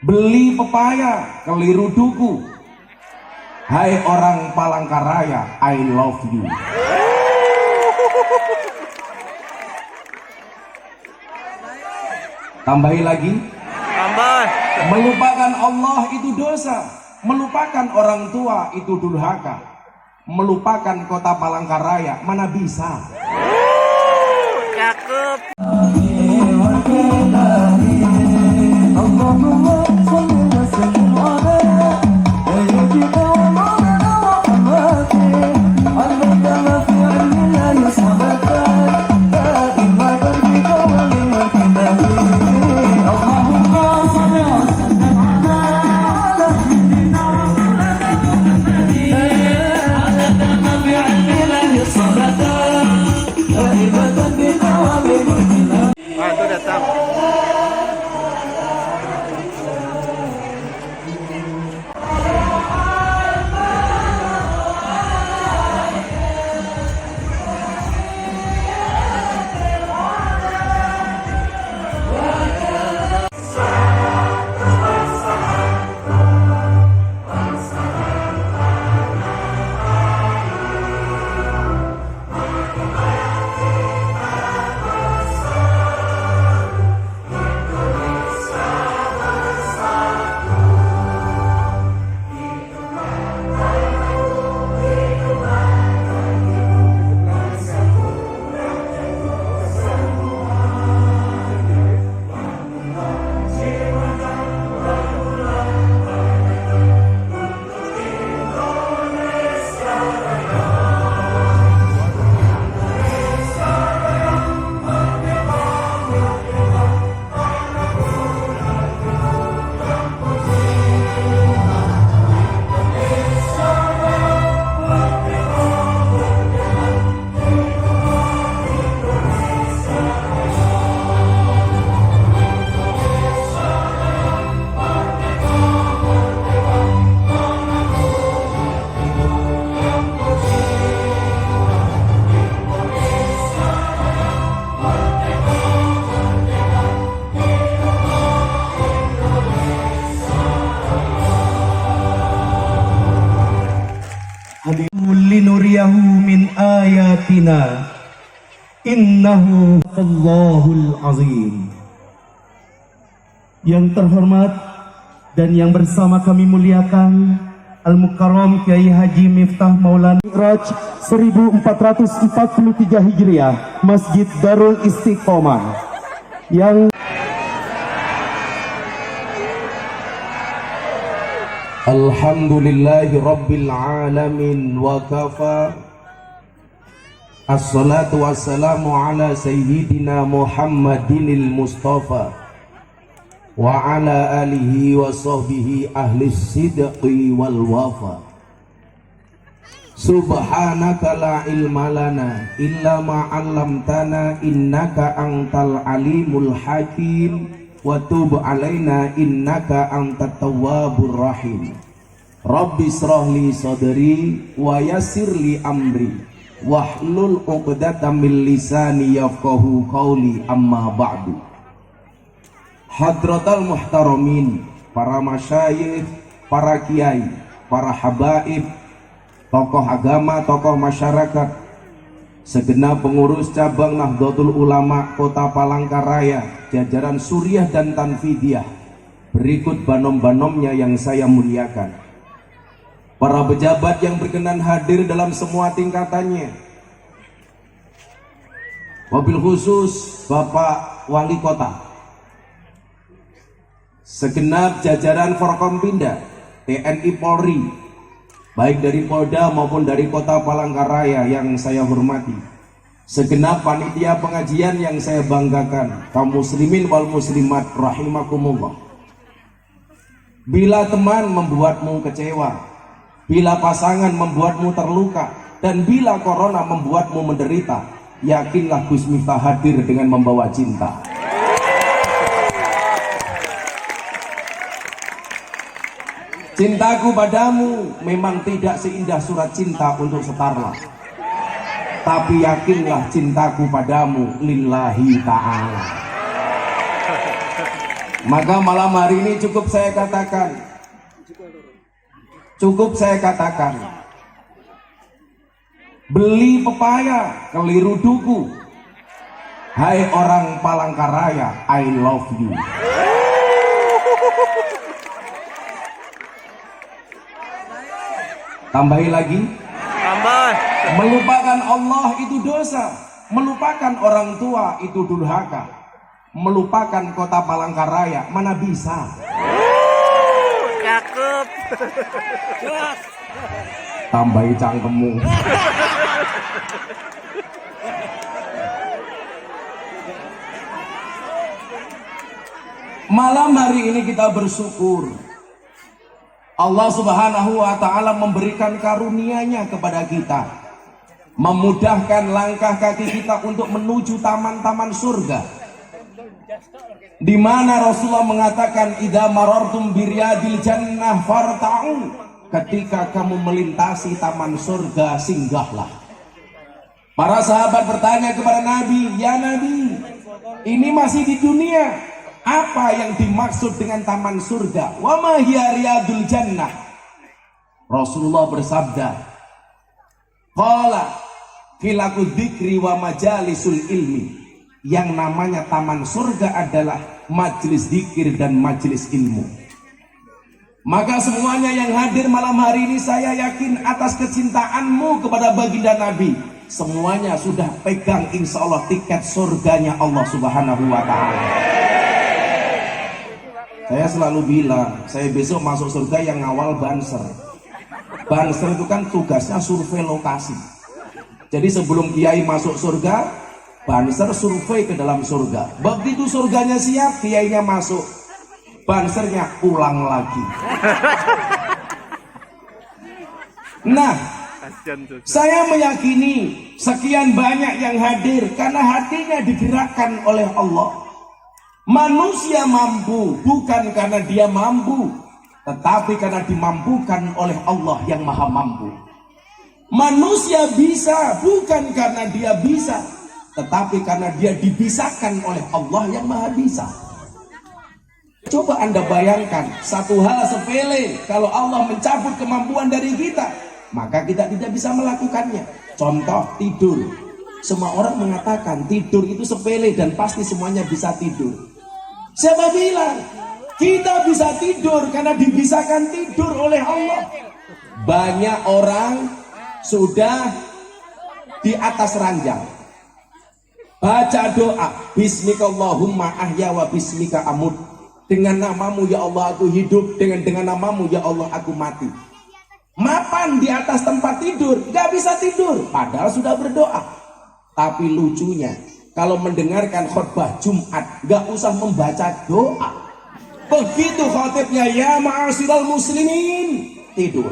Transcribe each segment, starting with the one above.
Beli pepaya, keliru duku. Hai orang Palangkaraya, I love you. Tambahi lagi. Tambah. Melupakan Allah itu dosa. Melupakan orang tua itu durhaka. Melupakan kota Palangkaraya mana bisa. Cakep. Wah, itu datang. linuriyahu min ayatina innahu Allahul azim. Yang terhormat dan yang bersama kami muliakan Al-Mukarram Kiai Haji Miftah Maulana Mi'raj 1443 Hijriah, Masjid Darul Istiqomah yang Alhamdulillahi Rabbil Alamin wa kafa. Assalatu wassalamu ala Sayyidina Muhammadinil Mustafa wa ala alihi wa sahbihi ahli sidqi wal wafa. Subhanaka la ilma lana illa ma 'allamtana innaka antal alimul hakim wa tub alaina innaka antat tawwabur rahim. Rabbi israh li sadri wa yassir li amri wahlul 'uqdatam min lisani yafqahu qawli, amma ba'du. Hadratal muhtaramin, para masyayikh, para kiai, para habaib, tokoh agama, tokoh masyarakat, segenap pengurus cabang Nahdlatul Ulama Kota Palangkaraya, jajaran Suriah dan Tanfidiyah, berikut banom-banomnya yang saya muliakan. Para pejabat yang berkenan hadir dalam semua tingkatannya, wabil khusus Bapak Wali Kota, segenap jajaran Forkompinda, TNI Polri, baik dari Polda maupun dari Kota Palangkaraya yang saya hormati, segenap panitia pengajian yang saya banggakan, kaum muslimin wal muslimat rahimakumullah. Bila teman membuatmu kecewa, bila pasangan membuatmu terluka, dan bila corona membuatmu menderita, yakinlah Gus Miftah hadir dengan membawa cinta. Cintaku padamu memang tidak seindah surat cinta untuk Starla, tapi yakinlah cintaku padamu lillahi ta'ala. Maka malam hari ini cukup saya katakan, beli pepaya keliru duku. Hai orang Palangkaraya, I love you. Tambahi lagi. Tambah. Melupakan Allah itu dosa, melupakan orang tua itu durhaka, melupakan kota Palangkaraya mana bisa. Cakep. Tambahi cangkemmu. Malam hari ini kita bersyukur Allah Subhanahu wa ta'ala memberikan karunia-Nya kepada kita, memudahkan langkah kaki kita untuk menuju taman-taman surga, di mana Rasulullah mengatakan idza marartum biryadil jannah farta'u, ketika kamu melintasi taman surga singgahlah. Para sahabat bertanya kepada Nabi, ya Nabi, ini masih di dunia, apa yang dimaksud dengan taman surga? Wa ma hiya riyadul jannah? Rasulullah bersabda, qala khilaku dzikri wa majalisul ilmi. Yang namanya taman surga adalah majelis zikir dan majelis ilmu. Maka semuanya yang hadir malam hari ini, saya yakin atas kecintaanmu kepada baginda Nabi, semuanya sudah pegang insya Allah tiket surganya Allah Subhanahu wa ta'ala. Saya selalu bilang, saya besok masuk surga yang ngawal Banser. Banser itu kan tugasnya survei lokasi. Jadi sebelum kiai masuk surga, Banser survei ke dalam surga. Begitu surganya siap, kiainya masuk, Bansernya ulang lagi. Nah, saya meyakini sekian banyak yang hadir karena hatinya digerakkan oleh Allah. Manusia mampu bukan karena dia mampu, tetapi karena dimampukan oleh Allah yang maha mampu. Manusia bisa bukan karena dia bisa, tetapi karena dia dibisakan oleh Allah yang maha bisa. Coba Anda bayangkan satu hal sepele, kalau Allah mencabut kemampuan dari kita, maka kita tidak bisa melakukannya. Contoh tidur. Semua orang mengatakan tidur itu sepele dan pasti semuanya bisa tidur. Siapa bilang? Kita bisa tidur karena dibisakan tidur oleh Allah. Banyak orang sudah di atas ranjang, baca doa, Bismikallahumma ahya wa bismika amut. Dengan namamu ya Allah aku hidup, dengan namamu ya Allah aku mati. Mapan di atas tempat tidur, gak bisa tidur, padahal sudah berdoa. Tapi lucunya, kalau mendengarkan khutbah Jumat, gak usah membaca doa. Begitu khotibnya, ya ma'asyiral muslimin, tidur.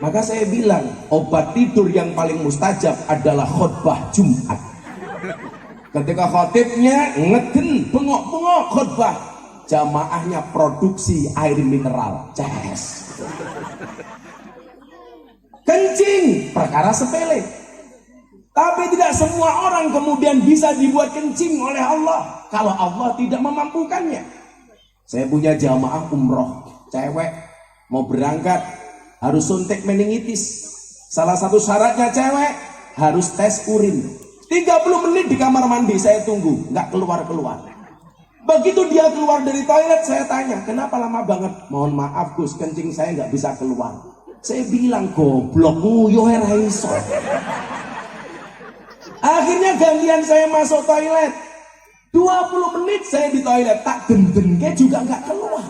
Maka saya bilang, obat tidur yang paling mustajab adalah khutbah Jumat. Ketika khotibnya ngeden, bengok-bengok khutbah, jamaahnya produksi air mineral, ces. Kencing, perkara sepele. Tapi tidak semua orang kemudian bisa dibuat kencing oleh Allah kalau Allah tidak memampukannya. Saya punya jamaah umroh, cewek mau berangkat harus suntik meningitis. Salah satu syaratnya cewek harus tes urin. 30 menit di kamar mandi saya tunggu, nggak keluar-keluar. Begitu dia keluar dari toilet, saya tanya, kenapa lama banget? Mohon maaf Gus, kencing saya nggak bisa keluar. Saya bilang, goblok, nguyo heraiso. Akhirnya gantian saya masuk toilet. 20 menit saya di toilet, tak gendengke juga nggak keluar.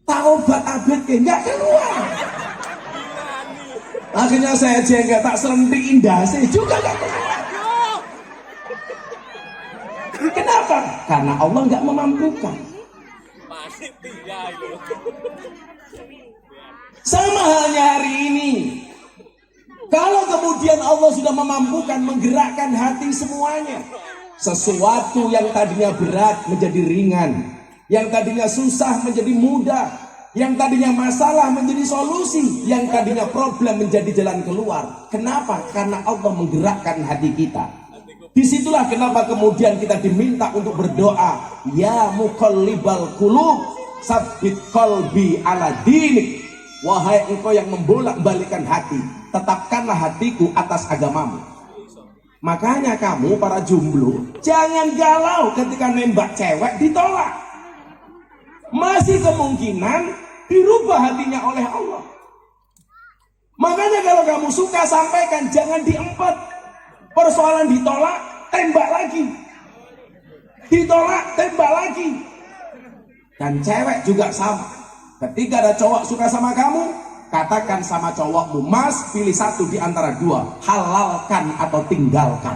Tak obat abetke nggak keluar. Akhirnya saya jengkel, tak selentik indase juga nggak keluar. Kenapa? Karena Allah nggak memampukan. Sama halnya hari ini. Kalau kemudian Allah sudah memampukan menggerakkan hati semuanya, sesuatu yang tadinya berat menjadi ringan, yang tadinya susah menjadi mudah, yang tadinya masalah menjadi solusi, yang tadinya problem menjadi jalan keluar. Kenapa? Karena Allah menggerakkan hati kita. Disitulah kenapa kemudian kita diminta untuk berdoa, ya muqallibal qulub, tsabbit qalbi ala dinik. Wahai engkau yang membolak-balikan hati, tetapkanlah hatiku atas agamamu. Makanya kamu para jomblo jangan galau ketika nembak cewek ditolak. Masih kemungkinan dirubah hatinya oleh Allah. Makanya kalau kamu suka sampaikan, jangan diempet. Persoalan ditolak, tembak lagi. Ditolak, tembak lagi. Dan cewek juga sama. Ketika ada cowok suka sama kamu, katakan sama cowokmu, mas pilih satu di antara dua, halalkan atau tinggalkan.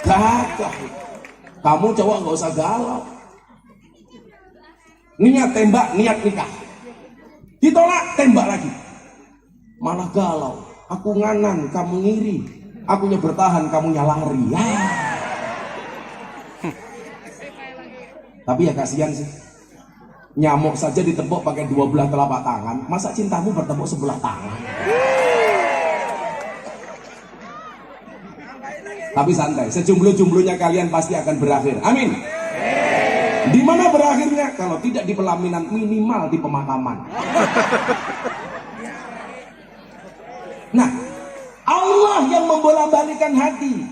Gagah. Kamu cowok nggak usah galau. Niat tembak, niat nikah. Ditolak, tembak lagi. Malah galau. Aku nganan, kamu ngiri. Akunya bertahan, kamunya lari. Ya. Tapi ya kasihan sih. Nyamuk saja ditepuk pakai 2 belah telapak tangan. Masa cintamu bertepuk sebelah tangan? Tapi santai, sejomblo-jomblonya kalian pasti akan berakhir. Amin. Di mana berakhirnya? Kalau tidak di pelaminan, minimal di pemakaman. Nah, Allah yang membolak-balikan hati.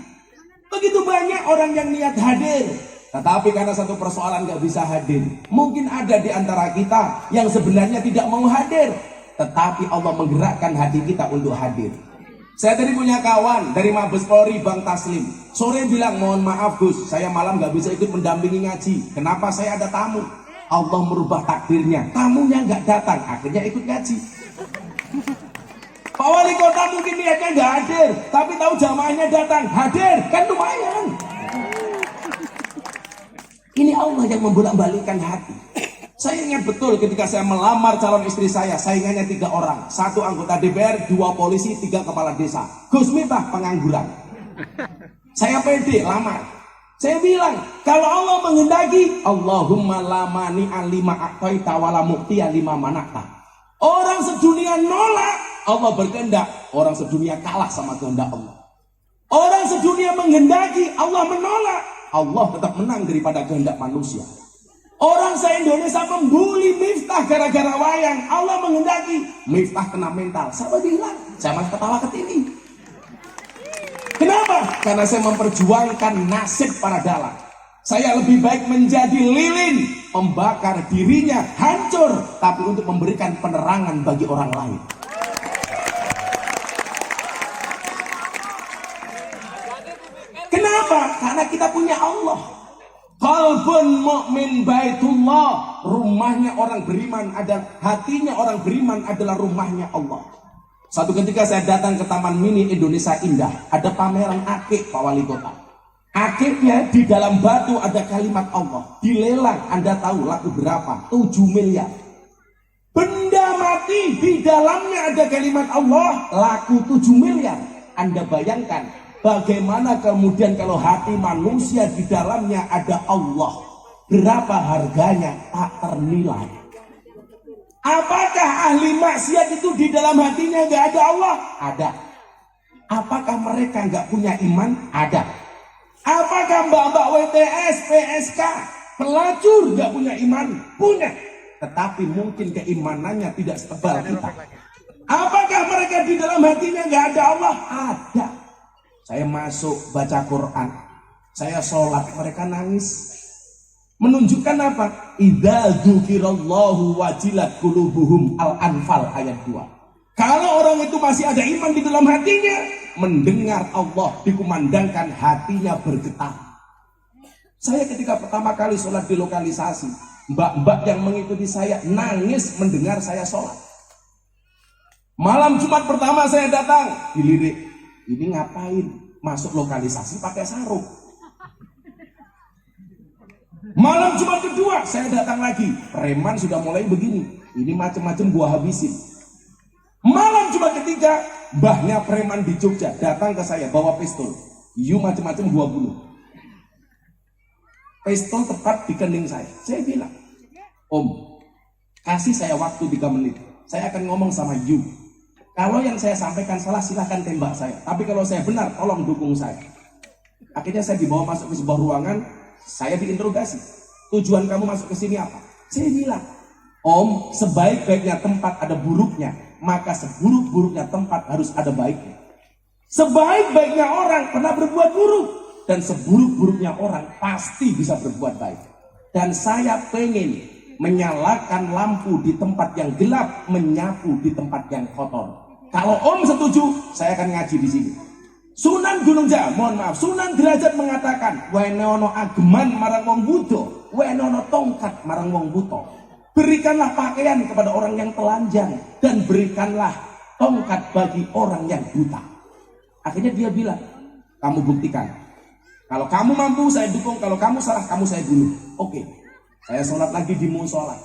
Begitu banyak orang yang niat hadir, tetapi karena satu persoalan gak bisa hadir. Mungkin ada di antara kita yang sebenarnya tidak mau hadir, tetapi Allah menggerakkan hati kita untuk hadir. Saya tadi punya kawan dari Mabes Polri, Bang Taslim. Sore bilang, mohon maaf Gus, saya malam gak bisa ikut mendampingi ngaji. Kenapa? Saya ada tamu. Allah merubah takdirnya, tamunya gak datang, akhirnya ikut ngaji. Pak Wali Kota mungkin niatnya gak hadir, tapi tahu jamaahnya datang, hadir, kan lumayan. Ini Allah yang membolak-balikkan hati. Saya ingat betul ketika saya melamar calon istri saya, saingannya 3 orang. 1 anggota DPR, 2 polisi, 3 kepala desa. Gus Miftah pengangguran. Saya pede lamar. Saya bilang, kalau Allah menghendaki, Allahumma lamani alima aqtaita wala mu'tiya lima manakta. Orang sedunia nolak, Allah berkehendak. Orang sedunia kalah sama kehendak Allah. Orang sedunia menghendaki, Allah menolak. Allah tetap menang daripada kehendak manusia. Orang se-Indonesia membuli Miftah gara-gara wayang. Allah menghendaki Miftah kena mental. Siapa bilang? Saya malah ketawa ke TV. Kenapa? Karena saya memperjuangkan nasib para dalang. Saya lebih baik menjadi lilin, membakar dirinya, hancur, tapi untuk memberikan penerangan bagi orang lain. Kenapa? Karena kita punya Allah. Qalbun mu'min baitullah. Rumahnya orang beriman adalah, hatinya orang beriman adalah rumahnya Allah. Satu ketika saya datang ke Taman Mini Indonesia Indah, ada pameran akik Pak Wali Kota. Akiknya di dalam batu ada kalimat Allah. Dilelang, Anda tahu laku berapa? 7 miliar. Benda mati di dalamnya ada kalimat Allah, laku 7 miliar. Anda bayangkan bagaimana kemudian kalau hati manusia di dalamnya ada Allah, berapa harganya tak ternilai. Apakah ahli maksiat itu di dalam hatinya nggak ada Allah? Ada. Apakah mereka nggak punya iman? Ada. Apakah mbak-mbak WTS, PSK, pelacur nggak punya iman? Punya. Tetapi mungkin keimanannya tidak setebal kita. Apakah mereka di dalam hatinya nggak ada Allah? Ada. Saya masuk baca Quran, saya sholat, mereka nangis. Menunjukkan apa? Idza dzukirallahu wajilat qulubuhum, Al-Anfal ayat 2. Kalau orang itu masih ada iman di dalam hatinya, mendengar Allah dikumandangkan, hatinya bergetar. Saya ketika pertama kali sholat di lokalisasi, mbak-mbak yang mengikuti saya nangis mendengar saya sholat. Malam Jumat pertama saya datang, dilirik. Ini ngapain masuk lokalisasi pakai sarung? Malam Jumat kedua saya datang lagi, preman sudah mulai begini. Ini macam-macam gua habisin. Malam Jumat ketiga, mbahnya preman di Jogja datang ke saya bawa pistol. You macam-macam gua bunuh. Pistol tepat di kening saya. Saya bilang, Om, kasih saya waktu 3 menit. Saya akan ngomong sama you. Kalau yang saya sampaikan salah silahkan tembak saya. Tapi kalau saya benar tolong dukung saya. Akhirnya saya dibawa masuk ke sebuah ruangan. Saya diinterogasi. Tujuan kamu masuk ke sini apa? Saya bilang, Om, sebaik-baiknya tempat ada buruknya, maka seburuk-buruknya tempat harus ada baiknya. Sebaik-baiknya orang pernah berbuat buruk, dan seburuk-buruknya orang pasti bisa berbuat baik. Dan saya pengen menyalakan lampu di tempat yang gelap, menyapu di tempat yang kotor. Kalau Om setuju, saya akan ngaji di sini. Sunan Gunung Jaya, mohon maaf, Sunan Derajat mengatakan, wenono ageman marang wong budo, wenono tongkat marang wong buto. Berikanlah pakaian kepada orang yang telanjang dan berikanlah tongkat bagi orang yang buta. Akhirnya dia bilang, kamu buktikan. Kalau kamu mampu saya dukung, kalau kamu salah kamu saya bunuh. Oke. Saya sholat lagi di musola.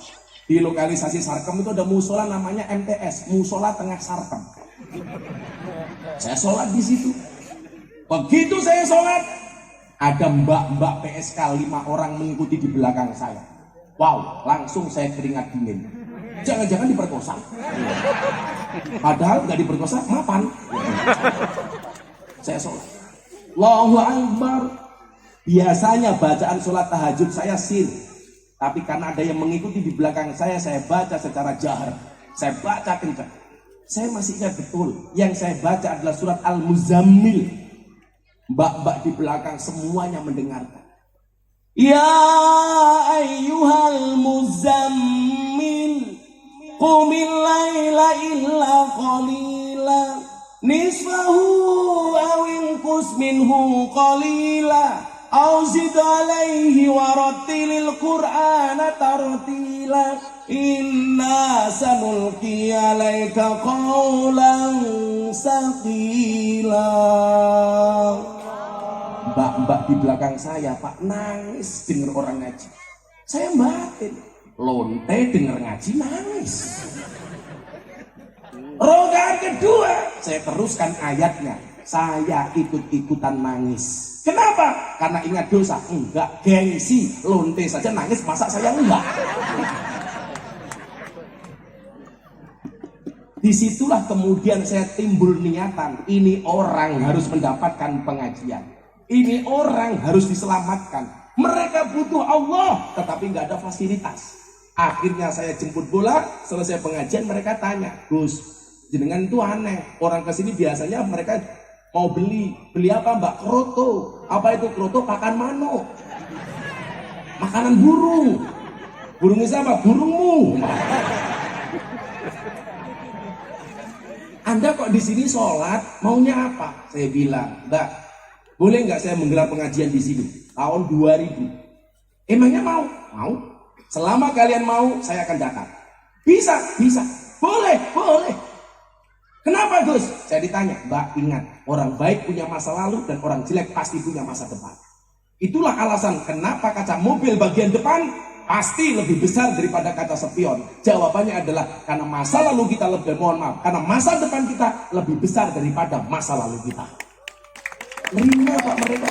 Di lokalisasi Sarkem itu ada musola namanya MTS, Musola Tengah Sarkem. Saya sholat di situ. Begitu saya sholat, ada mbak-mbak PSK 5 orang mengikuti di belakang saya. Wow, langsung saya keringat dingin. Jangan-jangan diperkosa. Padahal nggak diperkosa, mapan. Saya sholat. Allahu Akbar. Biasanya bacaan sholat tahajud saya sir. Tapi karena ada yang mengikuti di belakang saya baca secara jahar. Saya baca kencang. Saya masih ingat betul. Yang saya baca adalah surat Al-Muzammil. Mbak-mbak di belakang semuanya mendengarkan. Ya ayyuhal muzammil qumil laila illa qalila nisfahu aw inqus minhu qalila aw zid alaihi warattilil qur'ana tartila inna sanulqi alaika qawlan saqila. Mbak-mbak di belakang saya Pak nangis denger orang ngaji. Saya batin, lonte denger ngaji nangis. Rokaat kedua saya teruskan ayatnya, saya ikut-ikutan nangis. Kenapa? Karena ingat dosa. Enggak, gengsi. Lonte saja nangis, masa saya enggak? Disitulah kemudian saya timbul niatan, ini orang harus mendapatkan pengajian. Ini orang harus diselamatkan. Mereka butuh Allah, tetapi nggak ada fasilitas. Akhirnya saya jemput bola, selesai pengajian mereka tanya, Gus, jenengan itu aneh. Orang kesini biasanya mereka mau beli apa Mbak? Kroto. Apa itu kroto? Pakan mano. Makanan burung. Burungnya siapa? Burungmu. Anda kok di sini sholat, maunya apa? Saya bilang, Mbak, boleh nggak saya menggelar pengajian di sini tahun 2000? Emangnya mau? Mau. Selama kalian mau, saya akan datang. Bisa, bisa. Boleh, boleh. Kenapa Gus? Saya ditanya, Mbak ingat, orang baik punya masa lalu dan orang jelek pasti punya masa depan. Itulah alasan kenapa kaca mobil bagian depan pasti lebih besar daripada kaca spion. Jawabannya adalah karena masa lalu kita lebih, mohon maaf, karena masa depan kita lebih besar daripada masa lalu kita. Nerima Pak mereka.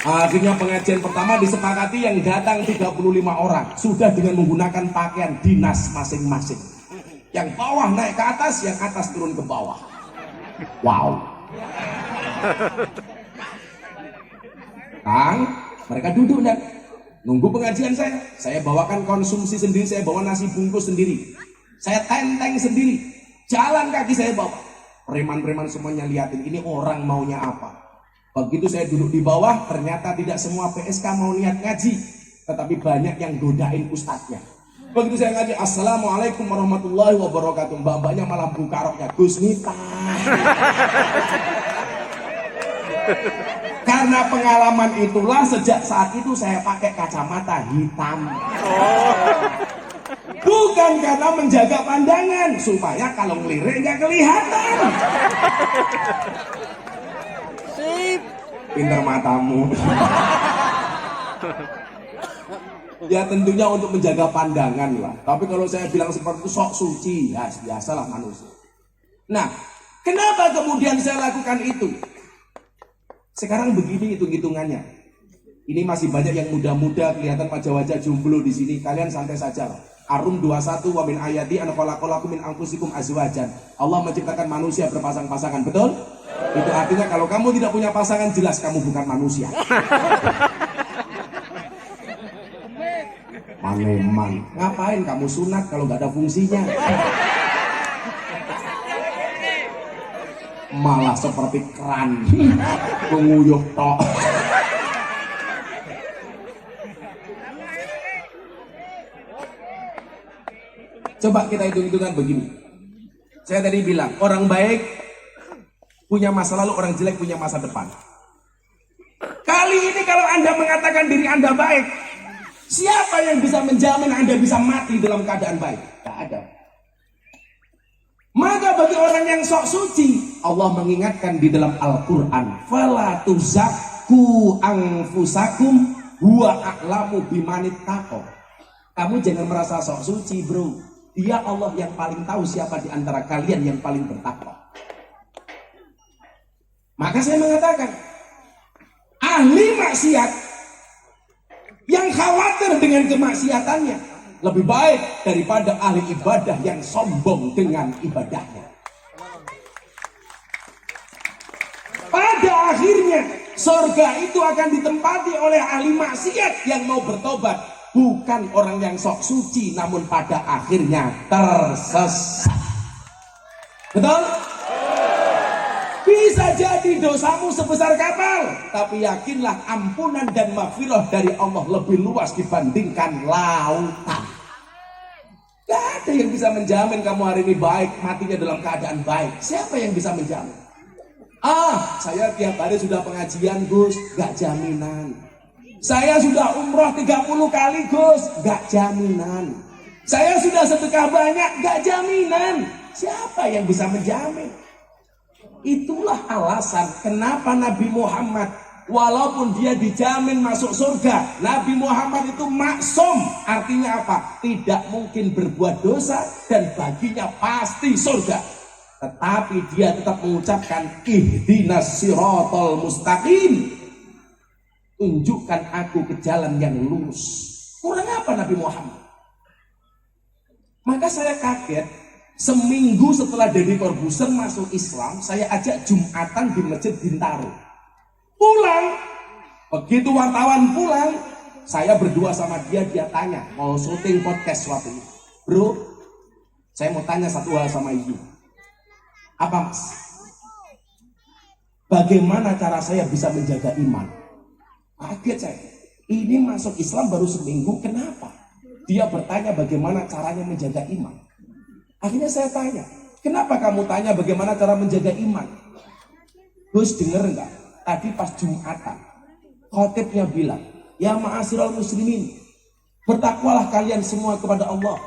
Akhirnya pengajian pertama disepakati yang datang 35 orang. Sudah dengan menggunakan pakaian dinas masing-masing. Yang bawah naik ke atas, yang atas turun ke bawah. Wow. Kang, mereka duduk dan nunggu pengajian saya. Saya bawakan konsumsi sendiri, saya bawa nasi bungkus sendiri. Saya tenteng sendiri. Jalan kaki saya bawa. Preman-preman semuanya liatin, ini orang maunya apa. Begitu saya duduk di bawah, ternyata tidak semua PSK mau niat ngaji, tetapi banyak yang godain ustadznya. Begitu saya ngaji, Assalamualaikum warahmatullahi wabarakatuh, mbak-mbaknya malah buka roknya, Gus Miftah. Karena pengalaman itulah sejak saat itu saya pakai kacamata hitam. Bukan karena menjaga pandangan, supaya kalau ngelirik nggak kelihatan. Pintar matamu. Ya tentunya untuk menjaga pandangan lah. Tapi kalau saya bilang seperti itu sok suci, ya biasalah manusia. Nah, kenapa kemudian saya lakukan itu? Sekarang begini hitung-hitungannya. Ini masih banyak yang muda-muda kelihatan wajah-wajah jomblo di sini. Kalian santai saja lah. Ar-Rum 21 wa min ayati an khalaqalakum min anfusikum azwajan. Allah menciptakan manusia berpasang-pasangan, betul? Itu artinya kalau kamu tidak punya pasangan, jelas kamu bukan manusia. Maneman, ngapain kamu sunat kalau nggak ada fungsinya? Malah seperti keran menguyuh tok. Coba kita hitung-hitungan begini. Saya tadi bilang, orang baik punya masa lalu, orang jelek punya masa depan. Kali ini kalau Anda mengatakan diri Anda baik, siapa yang bisa menjamin Anda bisa mati dalam keadaan baik? Tidak ada. Maka bagi orang yang sok suci, Allah mengingatkan di dalam Al-Quran, fala tuzakku anfusakum huwa a'lamu bimanit taqwa. Kamu jangan merasa sok suci, bro. Dia Allah yang paling tahu siapa di antara kalian yang paling bertakwa. Maka saya mengatakan, ahli maksiat yang khawatir dengan kemaksiatannya lebih baik daripada ahli ibadah yang sombong dengan ibadahnya. Pada akhirnya surga itu akan ditempati oleh ahli maksiat yang mau bertobat, bukan orang yang sok suci namun pada akhirnya tersesat. Betul? Bisa jadi dosamu sebesar kapal, tapi yakinlah ampunan dan maghfirah dari Allah lebih luas dibandingkan lautan. Gak ada yang bisa menjamin kamu hari ini baik, matinya dalam keadaan baik. Siapa yang bisa menjamin? Saya tiap hari sudah pengajian, Gus, gak jaminan. Saya sudah umroh 30 kali, Gus, gak jaminan. Saya sudah sedekah banyak, gak jaminan. Siapa yang bisa menjamin? Itulah alasan kenapa Nabi Muhammad, walaupun dia dijamin masuk surga, Nabi Muhammad itu maksum. Artinya apa? Tidak mungkin berbuat dosa dan baginya pasti surga. Tetapi dia tetap mengucapkan ihdinas siratal mustaqim. Tunjukkan aku ke jalan yang lurus. Kurang apa Nabi Muhammad? Maka saya kaget. Seminggu setelah Deddy Corbuzier masuk Islam, saya ajak Jumatan di Masjid Bintaro. Pulang, begitu wartawan pulang, saya berdua sama dia tanya, mau syuting podcast waktu itu. Bro, saya mau tanya satu hal sama ibu. Apa mas? Bagaimana cara saya bisa menjaga iman? Kaget saya. Ini masuk Islam baru seminggu, kenapa? Dia bertanya bagaimana caranya menjaga iman. Akhirnya saya tanya, kenapa kamu tanya bagaimana cara menjaga iman? Gus, denger enggak? Tadi pas Jumatan, khotibnya bilang, ya ma'asyiral muslimin, bertakwalah kalian semua kepada Allah,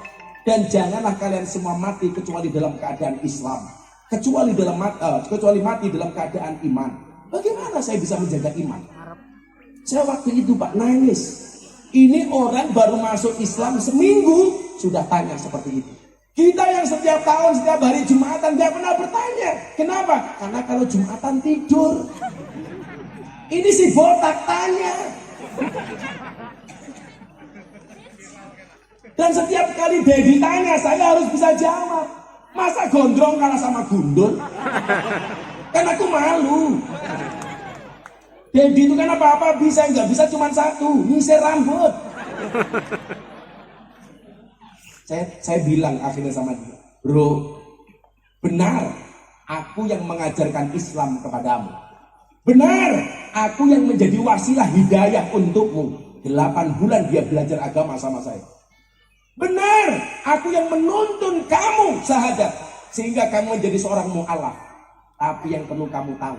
dan janganlah kalian semua mati kecuali dalam keadaan Islam, kecuali mati dalam keadaan iman. Bagaimana saya bisa menjaga iman? Saya waktu itu Pak nangis. Ini orang baru masuk Islam seminggu sudah tanya seperti itu. Kita yang setiap tahun, setiap hari Jumatan gak pernah bertanya. Kenapa? Karena kalau Jumatan tidur. Ini si botak tanya. Dan setiap kali Dedi tanya, saya harus bisa jawab. Masa gondrong kalah sama gundul? Kan aku malu. Dedi itu kan apa-apa bisa, nggak bisa cuma satu, nyisir rambut. Saya bilang akhirnya sama dia, bro, benar aku yang mengajarkan Islam kepadamu. Benar aku yang menjadi wasilah hidayah untukmu. 8 bulan dia belajar agama sama saya. Benar aku yang menuntun kamu syahadat sehingga kamu menjadi seorang mu'alaf. Tapi yang perlu kamu tahu,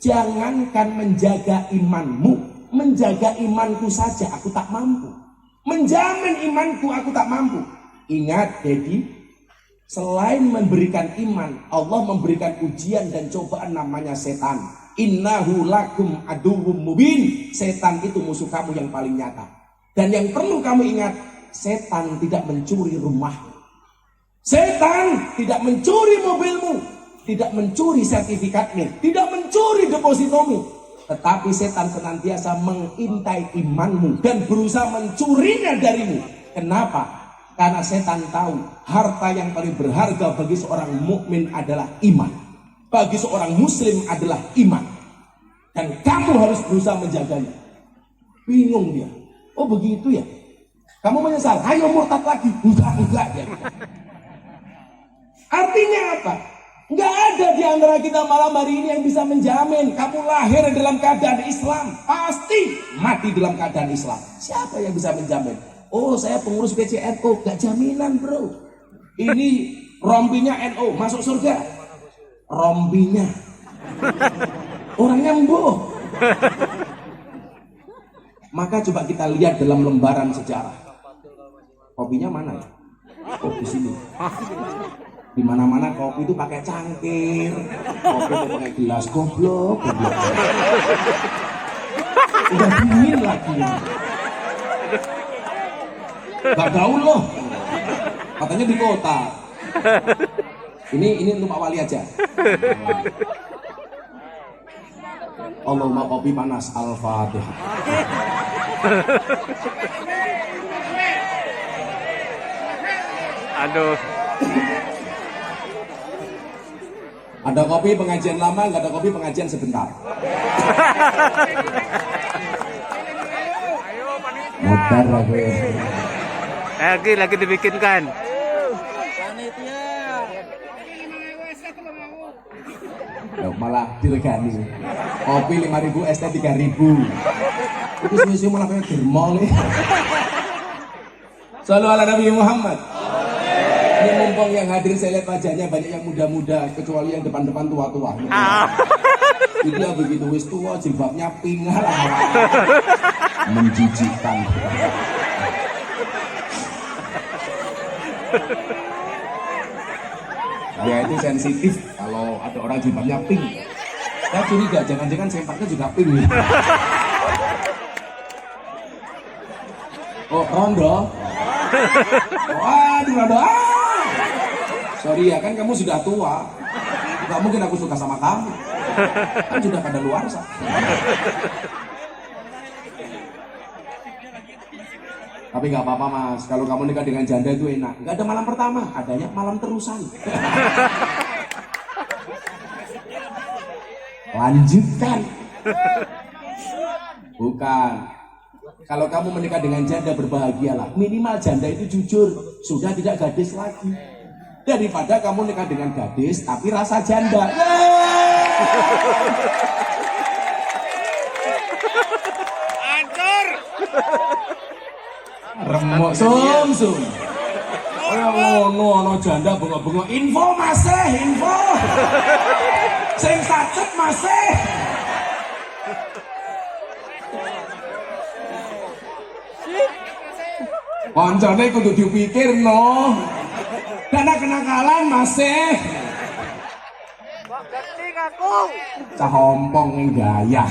jangankan menjaga imanmu, menjaga imanku saja aku tak mampu. Menjamin imanku aku tak mampu. Ingat Dedi, selain memberikan iman, Allah memberikan ujian dan cobaan namanya setan. Innahu lakum aduwwum mubin. Setan itu musuh kamu yang paling nyata. Dan yang perlu kamu ingat, setan tidak mencuri rumahmu. Setan tidak mencuri mobilmu, tidak mencuri sertifikatmu, tidak mencuri depositomu. Tetapi setan senantiasa mengintai imanmu dan berusaha mencurinya darimu. Kenapa? Karena setan tahu harta yang paling berharga bagi seorang mukmin adalah iman. Bagi seorang muslim adalah iman. Dan kamu harus berusaha menjaganya. Bingung dia. Oh begitu ya? Kamu menyesal? Ayo murtad lagi. Enggak ya. Artinya apa? Enggak ada di antara kita malam hari ini yang bisa menjamin kamu lahir dalam keadaan Islam. Pasti mati dalam keadaan Islam. Siapa yang bisa menjamin? Oh saya pengurus PCNU, gak jaminan bro. Ini rompinya NU, masuk surga. Rompinya. Orangnya embuh. Maka coba kita lihat dalam lembaran sejarah. Kopinya mana ya? Oh di sini. Di mana-mana kopi itu pakai cangkir. Kopi itu pakai gelas goblok. Udah dingin lagi. Gak gaul loh, katanya di kota. Ini untuk Pak Wali aja. Allahumma kopi panas, Al-Fatihah. Aduh. Ada kopi pengajian lama, nggak ada kopi pengajian sebentar. Mutar Lagi dibikinkan. Ya, malah diregani. Kopi 5.000, es teh 3.000. Itu susu malah kayak germol. Shallu ala Nabi Muhammad. Ini mumpung yang hadir saya lihat wajahnya banyak yang muda-muda, kecuali yang depan-depan tua-tua. Dia begitu wis tua, jilbabnya pink lah. Menjijikkan. Dia itu sensitif kalau ada orang jilbabnya pink. Saya curiga, jangan-jangan sempaknya juga pink. Oh, rondo. Waduh, rondo. Sorry ya, kan kamu sudah tua. Gak mungkin aku suka sama kamu. Kan sudah pada luar sah. Tapi nggak apa-apa mas, kalau kamu nikah dengan janda itu enak. Nggak ada malam pertama, adanya malam terusan. Lanjutkan. Bukan. Kalau kamu menikah dengan janda berbahagialah. Minimal janda itu jujur, sudah tidak gadis lagi. Daripada kamu nikah dengan gadis tapi rasa janda. Hancur. Remuk sum. Ono janda bengok-bengok info masih info. Sing sacet masih. Koncone kudu dipikir no. Dana kenakalan masih. Keting aku. Cah ompong yang gaya.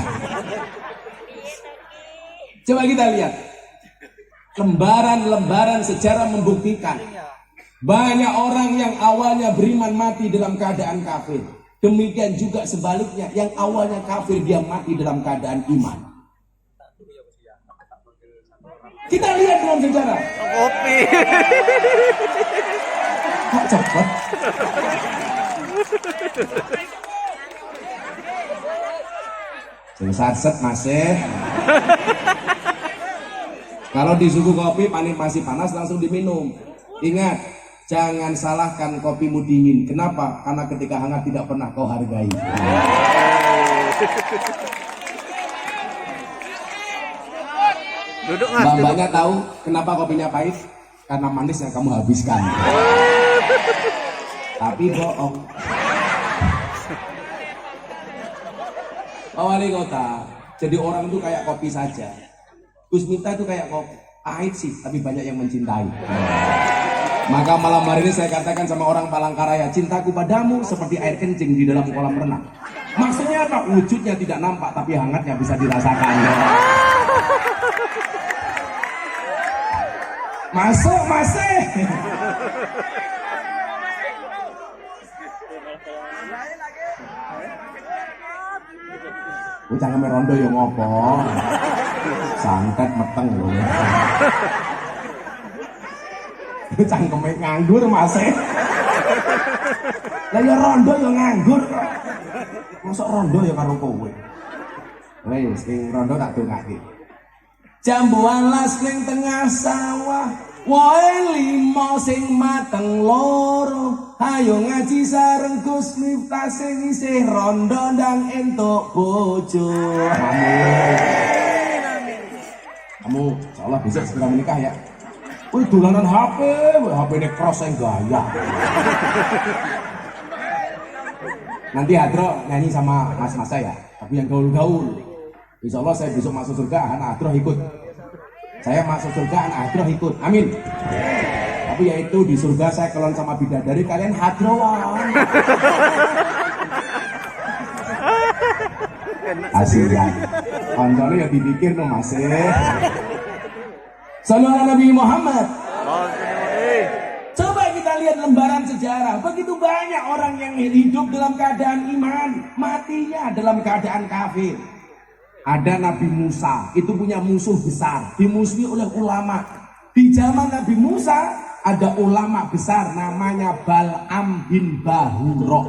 Coba kita lihat. Lembaran-lembaran sejarah membuktikan banyak orang yang awalnya beriman mati dalam keadaan kafir. Demikian juga sebaliknya, yang awalnya kafir dia mati dalam keadaan iman. Kita lihat dalam sejarah. Kopi. Kok cepet? Sing satset masih. Kalau di suku kopi masih panas langsung diminum. Ingat, jangan salahkan kopimu dingin. Kenapa? Karena ketika hangat tidak pernah kau hargai. Duduk mas. Mbak-mbaknya tahu kenapa kopinya pahit? Karena manis yang kamu habiskan. Tapi bohong. Pak Wali Kota, jadi orang itu kayak kopi saja. Gus Miftah itu kayak kopi, pahit sih, tapi banyak yang mencintai. Maka malam hari ini saya katakan sama orang Palangkaraya, cintaku padamu seperti air kencing di dalam kolam renang. Maksudnya apa? Wujudnya tidak nampak, tapi hangatnya bisa dirasakan. Masuk. Jangan merondo yang ngopo. Santet meteng loh. Cangkeme nganggur Mas. Lah ya rondo ya nganggur kok. Mosok rondo ya karo kowe. Wis sing rondo tak dongake. Jambu alas ning tengah sawah, wae limo sing mateng loro. Ayo ngaji sareng Gus Miftah sing isih rondo ndang entuk bojo. Kamu insyaallah bisa segera menikah ya. Wih dolanan HP, HP ini cross yang gaya. Nanti Hadro nyanyi sama mas-mas saya, tapi yang gaul-gaul. Insya Allah saya besok masuk surga, anak Hadro ikut. Saya masuk surga, anak Hadro ikut. Amin. Tapi yaitu di surga saya kelon sama bidadari, kalian Hadroan. Asik ya. Konsolnya yang dipikir no mas. Sallallahu Nabi Muhammad. Coba kita lihat lembaran sejarah. Begitu banyak orang yang hidup dalam keadaan iman, matinya dalam keadaan kafir. Ada Nabi Musa, itu punya musuh besar, dimusuhi oleh ulama. Di zaman Nabi Musa ada ulama besar namanya Bal'am bin Bahura.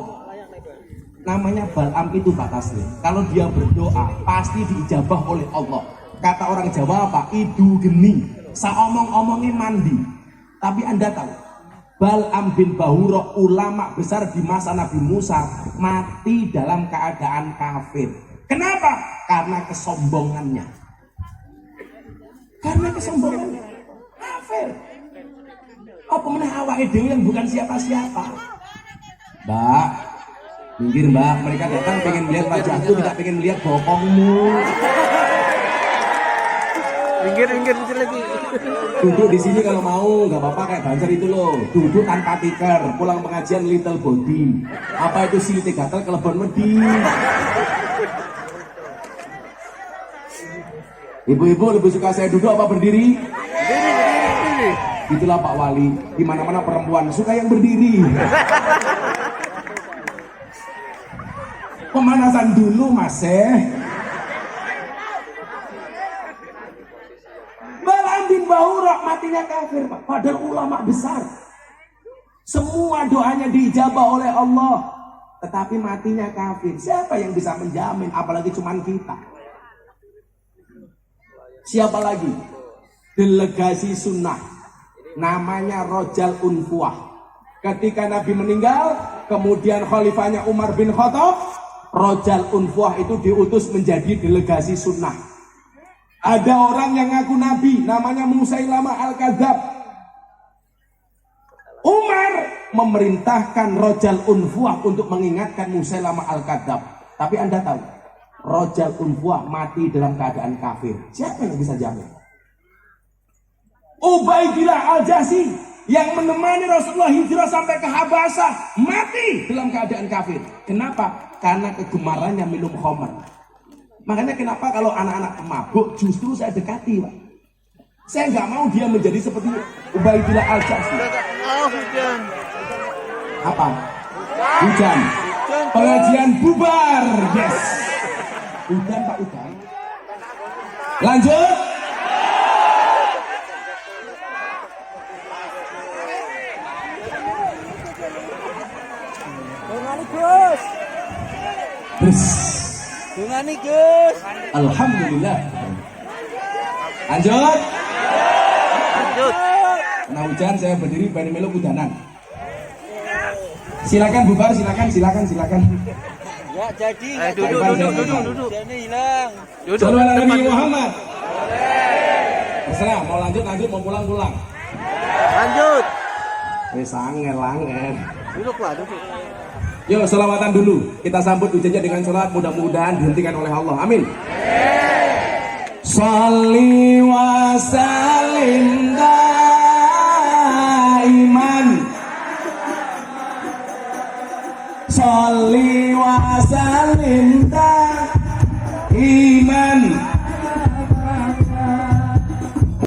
Namanya Bal'am itu batasnya. Kalau dia berdoa pasti diijabah oleh Allah. Kata orang Jawa apa? Idu geni. Saomong-omongnya mandi. Tapi Anda tahu, Bal'am bin Bahura ulama besar di masa Nabi Musa mati dalam keadaan kafir. Kenapa? Karena kesombongannya. Karena kesombongannya. Kafir. Apa meneh awake dhewe yang bukan siapa-siapa. Mbak, minggir Mbak, mereka datang pengen melihat wajahku, tidak pengen melihat bokongmu. Minggir kecil lagi. Duduk di sini kalau mau, nggak apa-apa kayak Banser itu loh. Duduk tanpa tikar, pulang pengajian little body. Apa itu silite gatel kelebon medi. Ibu-ibu lebih suka saya duduk apa berdiri? Berdiri. Itulah Pak Wali. Di mana-mana perempuan suka yang berdiri. Pemanasan dulu Mas. Bal'am bin Bahura matinya kafir Pak. Padahal ulama besar. Semua doanya diijabah oleh Allah. Tetapi matinya kafir. Siapa yang bisa menjamin? Apalagi cuman kita. Siapa lagi? Delegasi sunnah. Namanya Rojal Unfuah. Ketika Nabi meninggal, kemudian khalifahnya Umar bin Khattab, Rojal Unfuah itu diutus menjadi delegasi sunnah. Ada orang yang ngaku Nabi, namanya Musailamah Al-Kadzab. Umar memerintahkan Rojal Unfuah untuk mengingatkan Musailamah Al-Kadzab. Tapi Anda tahu, Rojal Unfuah mati dalam keadaan kafir. Siapa yang bisa jamin? Ubaidillah Al-Jasi yang menemani Rasulullah hijrah sampai ke Habasah mati dalam keadaan kafir. Kenapa? Karena kegemarannya minum khamr. Makanya kenapa kalau anak-anak mabuk justru saya dekati Pak. Saya nggak mau dia menjadi seperti Ubaidillah Al-Jasi. Hujan. Apa? Hujan. Pengajian bubar. Yes. Udan Pak Udan. Lanjut. Dungani Gus. Terus. Dungani Gus. Alhamdulillah. Lanjut. Lanjut. Kena hujan saya berdiri pengen melu udanan. Silakan bubar, silakan. Ya jadi. Duduk. Jadi hilang. Sallallahu Nabi Muhammad. Terserah mau lanjut mau pulang. Lanjut. Wes angel. Duduk. Yuk selawatan dulu. Kita sambut hujannya dengan salat, mudah-mudahan dihentikan oleh Allah. Amin. Shalli wa sallim daiman. Shalli wa sallim daiman